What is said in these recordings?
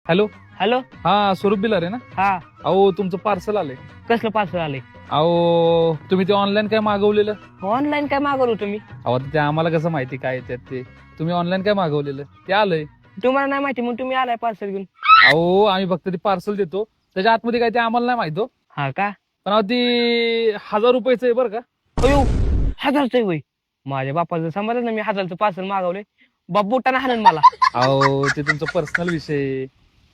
Hello. Hello. हा स्वरूप बिलार आहे ना? हा. अहो तुमचं पार्सल आलंय. कसलं पार्सल आलंय? अहो तुम्ही ते ऑनलाईन काय मागवलेलं? ऑनलाईन काय मागवलं तुम्ही? अहो ते आम्हाला कसं माहिती काय येतात ते? तुम्ही ऑनलाईन काय मागवलेलं ते आलंय. तुम्हाला नाही माहिती मग तुम्ही आलाय पार्सल घेऊन? अहो आम्ही फक्त ते पार्सल देतो, त्याच्या आतमध्ये काय ते आम्हाला नाही माहित हो. हा का? पण अहो ती 1000 रुपयाचं आहे बरं का. अयो, 1000चं वय. माझ्या बापाचं समजलं ना मी 1000चं पार्सल मागवलंय. बाप बोटानं हाणन मला. अहो ते तुमचा पर्सनल विषय आहे.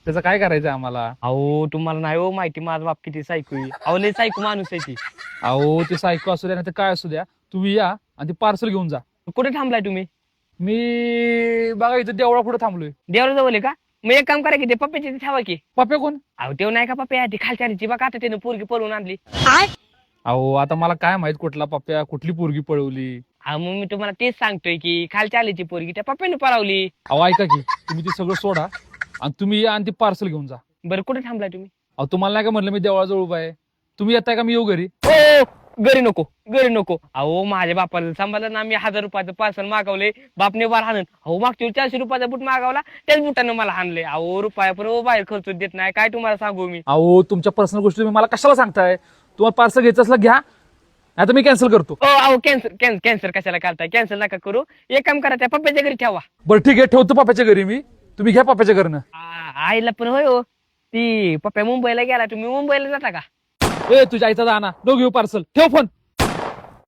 त्याचं काय करायचं आम्हाला? अहो तुम्हाला नाही हो माहिती माझा बाप किती सायको आहे. अहो लय सायको माणूस आहे ती. अहो ते सायको असू द्या नाही तर काय असू द्या, तुम्ही या आणि ते पार्सल घेऊन जा. कुठे थांबलाय तुम्ही? मी बघा इथं देवळा पुढे थांबलोय. देवळाजवळ आहे का? मग एक काम करा की ते पप्प्याची तिथे ठेवा की. पप्या कोण? अहो तेव नाही का पप्प्या ती खालच्या आलीची बघा आता त्यानं पोरगी पळवून आणली. अहो आता मला काय माहित कुठला पप्या कुठली पोरगी पळवली. अहो मग मी तुम्हाला तेच सांगतोय की खालच्या आलीची पोरगी त्या पप्प्याने पळवली. अहो ऐका की तुम्ही ते सगळं सोडा आणि तुम्ही या आणि ते पार्सल घेऊन जा. बरं कुठे थांबलाय तुम्ही? अहो तुम्हाला नाही का म्हणलं मी देवळाजवळ उभा आहे. तुम्ही येताय का मी येऊ घरी? ओ घरी नको घरी नको. अहो माझ्या बापाला सांभाळलं ना मी 1000 रुपयाचं पार्सल मागवले. बापने बार हाणन. अहो मागच्या 400 रुपयाचा बूट मागवला त्याच बुटानं मला हाणले. अहो रुपया पण बाहेर खर्च देत नाही काय तुम्हाला सांगू मी. अहो तुमच्या पर्सनल गोष्टी तुम्ही मला कशाला सांगताय? तुम्हाला पार्सल घ्यायचं असलं घ्या, नाही तर मी कॅन्सल करतो. ओ अहो कॅन्सर कशाला करताय? कॅन्सल नका करू. एक काम करा त्या पप्प्याच्या घरी ठेवा. बरं ठीक आहे ठेवतो पप्याच्या घरी मी. तुम्ही घ्या पप्याच्या घरनं. आईला पण होय हो. ती पप्प्या मुंबईला गेला तुम्ही मुंबईला जाता का? ए तुझ्या आईचा जाना दोघे पार्सल ठेव फोन.